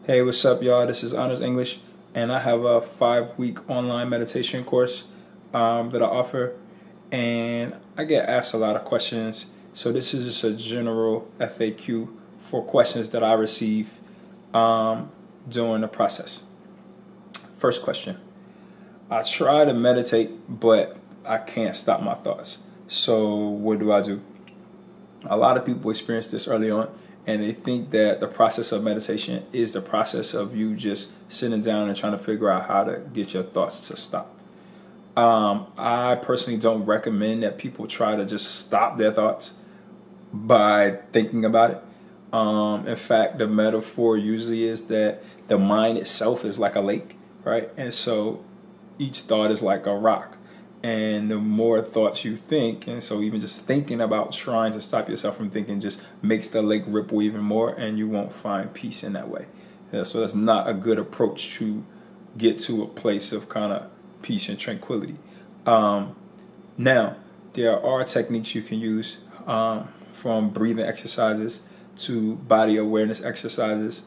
Hey, what's up, y'all? This is Honors English, and I have a 5-week online meditation course that I offer, and I get asked a lot of questions. So this is just a general FAQ for questions that I receive during the process. First question: I try to meditate, but I can't stop my thoughts. So what do I do? A lot of people experience this early on, and they think that the process of meditation is the process of you just sitting down and trying to figure out how to get your thoughts to stop. I personally don't recommend that people try to just stop their thoughts by thinking about it. In fact, the metaphor usually is that the mind itself is like a lake, right? And so each thought is like a rock. And the more thoughts you think, and so even just thinking about trying to stop yourself from thinking just makes the lake ripple even more, and you won't find peace in that way. So that's not a good approach to get to a place of kind of peace and tranquility. Now, there are techniques you can use, from breathing exercises to body awareness exercises,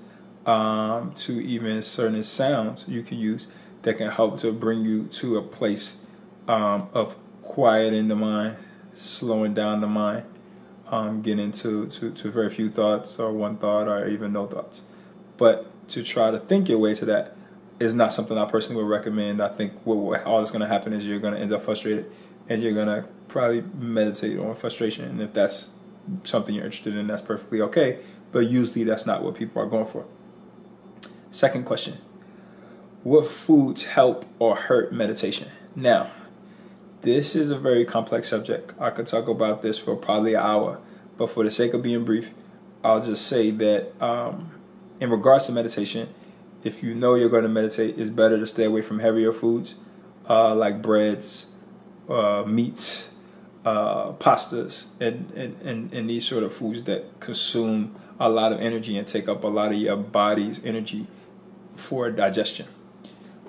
to even certain sounds you can use that can help to bring you to a place of quieting the mind, slowing down the mind, getting to very few thoughts or one thought or even no thoughts. But to try to think your way to that is not something I personally would recommend. I think all that's going to happen is you're going to end up frustrated, and you're going to probably meditate on frustration. And if that's something you're interested in, that's perfectly okay. But usually that's not what people are going for. Second question: what foods help or hurt meditation? Now, this is a very complex subject. I could talk about this for probably an hour, but for the sake of being brief, I'll just say that in regards to meditation, if you know you're going to meditate, it's better to stay away from heavier foods like breads, meats, pastas, and these sort of foods that consume a lot of energy and take up a lot of your body's energy for digestion.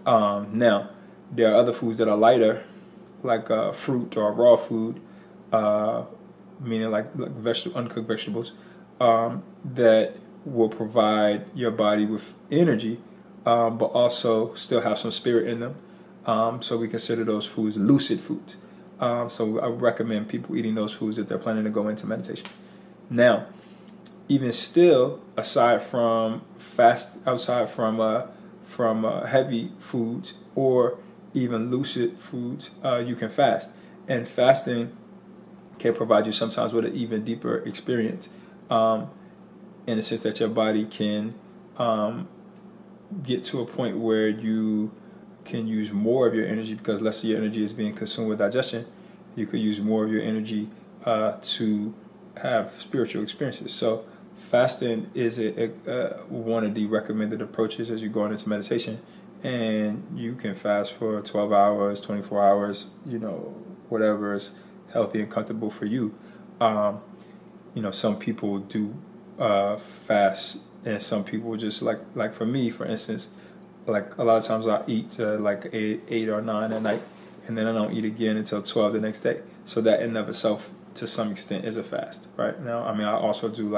Now, there are other foods that are lighter, like fruit or raw food, meaning like uncooked vegetables, that will provide your body with energy, but also still have some spirit in them. So we consider those foods lucid foods. So I recommend people eating those foods if they're planning to go into meditation. Now, even still, aside from heavy foods or even lucid foods, you can fast, and fasting can provide you sometimes with an even deeper experience, in the sense that your body can get to a point where you can use more of your energy, because less of your energy is being consumed with digestion. You could use more of your energy to have spiritual experiences. So fasting is one of the recommended approaches as you're going into meditation. And you can fast for 12 hours, 24 hours, whatever is healthy and comfortable for you. Some people do fast, and some people just like for me, for instance, like a lot of times I eat like 8 or 9 at night, and then I don't eat again until 12 the next day. So that in and of itself, to some extent, is a fast, right? Now, I mean, I also do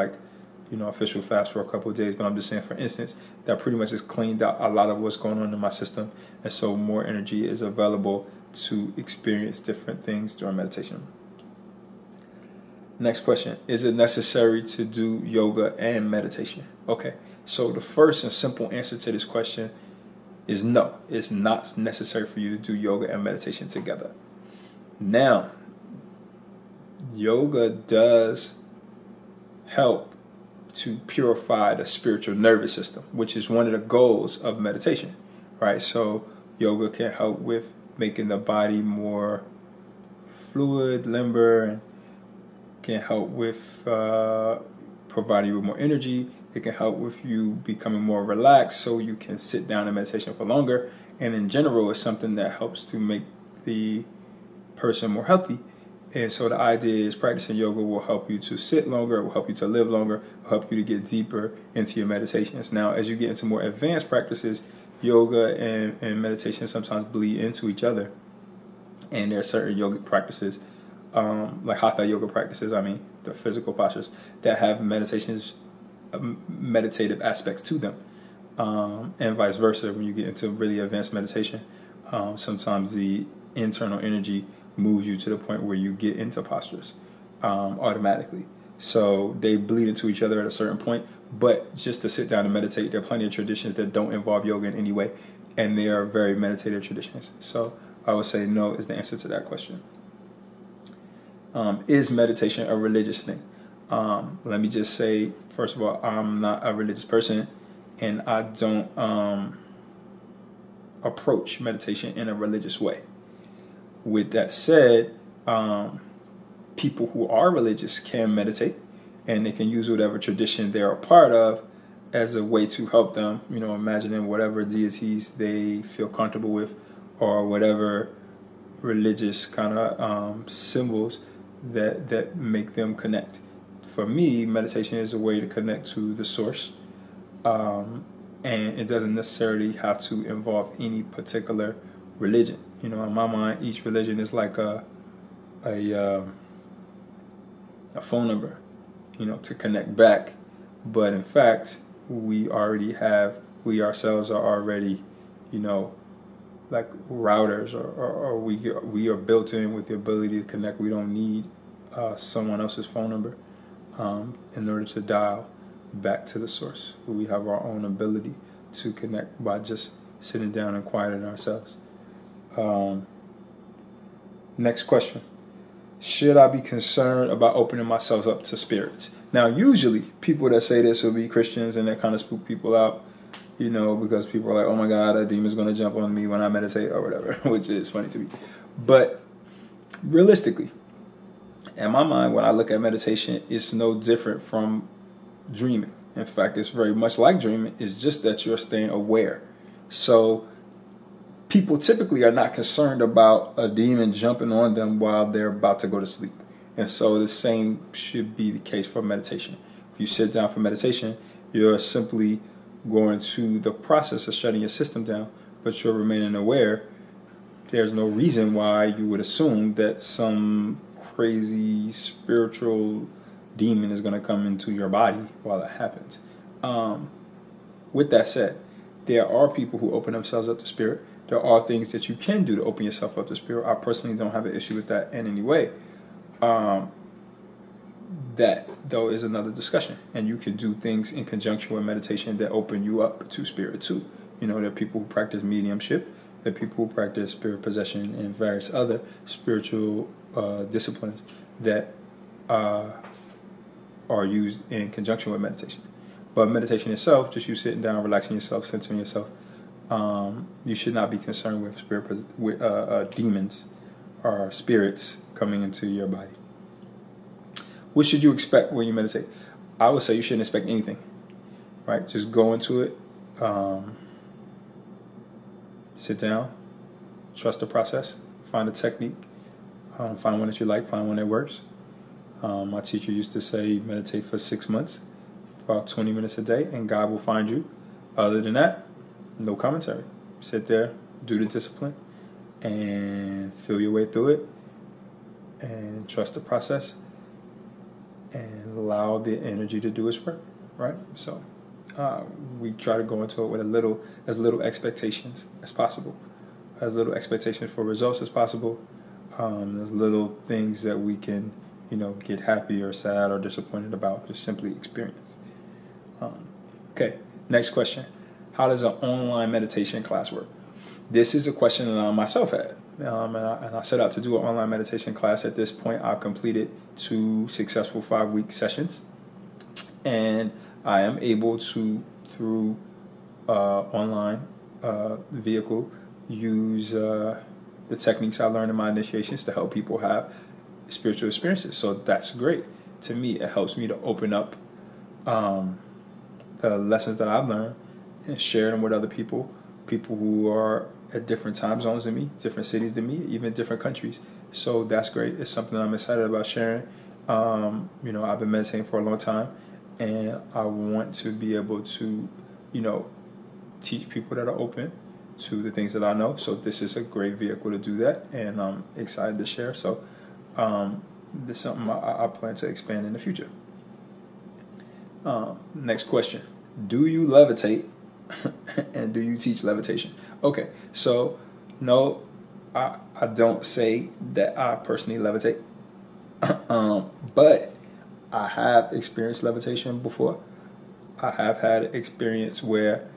official fast for a couple of days, but I'm just saying, for instance, that pretty much has cleaned out a lot of what's going on in my system, and so more energy is available to experience different things during meditation. Next question: is it necessary to do yoga and meditation? Okay, so the first and simple answer to this question is no. It's not necessary for you to do yoga and meditation together. Now, yoga does help to purify the spiritual nervous system, which is one of the goals of meditation, right? So yoga can help with making the body more fluid, limber, and can help with providing you with more energy. It can help with you becoming more relaxed so you can sit down in meditation for longer. And in general, it's something that helps to make the person more healthy. And so the idea is practicing yoga will help you to sit longer, it will help you to live longer, it will help you to get deeper into your meditations. Now, as you get into more advanced practices, yoga and meditation sometimes bleed into each other. And there are certain yogic practices, like hatha yoga practices, the physical postures, that have meditative aspects to them. and vice versa. When you get into really advanced meditation, sometimes the internal energy moves you to the point where you get into postures automatically. So they bleed into each other at a certain point. But just to sit down and meditate, there are plenty of traditions that don't involve yoga in any way, and they are very meditative traditions. So I would say no is the answer to that question. Is meditation a religious thing? Let me just say, first of all, I'm not a religious person, and I don't approach meditation in a religious way. With that said, people who are religious can meditate, and they can use whatever tradition they're a part of as a way to help them, imagining whatever deities they feel comfortable with, or whatever religious kind of symbols that make them connect. For me, meditation is a way to connect to the source, and it doesn't necessarily have to involve any particular religion. In my mind, each religion is like a phone number, to connect back. But in fact, we ourselves are already, like routers, or we are built in with the ability to connect. We don't need someone else's phone number in order to dial back to the source. We have our own ability to connect by just sitting down and quieting ourselves. Next question. Should I be concerned about opening myself up to spirits? Now, usually people that say this will be Christians, and that kind of spook people out, because people are like, oh my God, a demon's going to jump on me when I meditate or whatever, which is funny to me. But realistically, in my mind, when I look at meditation, it's no different from dreaming. In fact, it's very much like dreaming. It's just that you're staying aware. So people typically are not concerned about a demon jumping on them while they're about to go to sleep. And so the same should be the case for meditation. If you sit down for meditation, you're simply going through the process of shutting your system down, but you're remaining aware. There's no reason why you would assume that some crazy spiritual demon is going to come into your body while it happens. With that said, there are people who open themselves up to spirit. There are things that you can do to open yourself up to spirit. I personally don't have an issue with that in any way. That, though, is another discussion. And you can do things in conjunction with meditation that open you up to spirit, too. There are people who practice mediumship. There are people who practice spirit possession and various other spiritual disciplines that are used in conjunction with meditation. But meditation itself, just you sitting down, relaxing yourself, centering yourself, you should not be concerned with demons or spirits coming into your body. What should you expect when you meditate? I would say you shouldn't expect anything, right? Just go into it, sit down, trust the process, find a technique, find one that you like, find one that works. My teacher used to say meditate for 6 months, about 20 minutes a day, and God will find you. Other than that, no commentary. Sit there, do the discipline, and feel your way through it, and trust the process, and allow the energy to do its work, right? So we try to go into it with as little expectations as possible, as little expectations for results as possible, as little things that we can, get happy or sad or disappointed about, just simply experience. Okay, next question. How does an online meditation class work? This is a question that I myself had. And I set out to do an online meditation class. At this point, I've completed 2 successful 5-week sessions. And I am able to, through online vehicle, use the techniques I learned in my initiations to help people have spiritual experiences. So that's great. To me, it helps me to open up the lessons that I've learned and share them with other people who are at different time zones than me, different cities than me, even different countries. So that's great. It's something I'm excited about sharing. I've been meditating for a long time, and I want to be able to, teach people that are open to the things that I know. So this is a great vehicle to do that, and I'm excited to share. So this is something I plan to expand in the future. Next question. Do you levitate And do you teach levitation? Okay, so no, I don't say that I personally levitate, but I have experienced levitation before. I have had experience where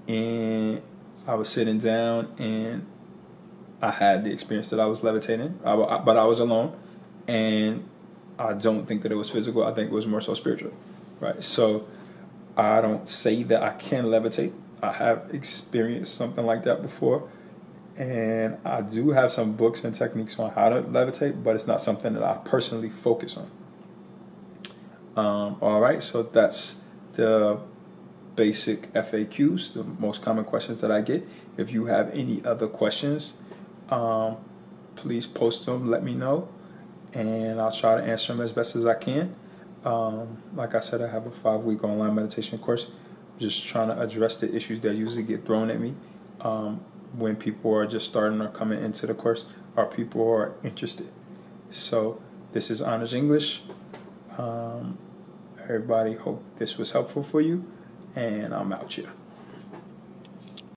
I was sitting down and I had the experience that I was levitating, but I was alone, and I don't think that it was physical. I think it was more so spiritual, right? So I don't say that I can levitate. I have experienced something like that before, and I do have some books and techniques on how to levitate, but it's not something that I personally focus on. All right, so that's the basic FAQs, the most common questions that I get. If you have any other questions, please post them, let me know, and I'll try to answer them as best as I can. Like I said, I have a 5-week online meditation course. Just trying to address the issues that usually get thrown at me when people are just starting or coming into the course, or people who are interested. So this is Honors English. Everybody, hope this was helpful for you, and I'm out here.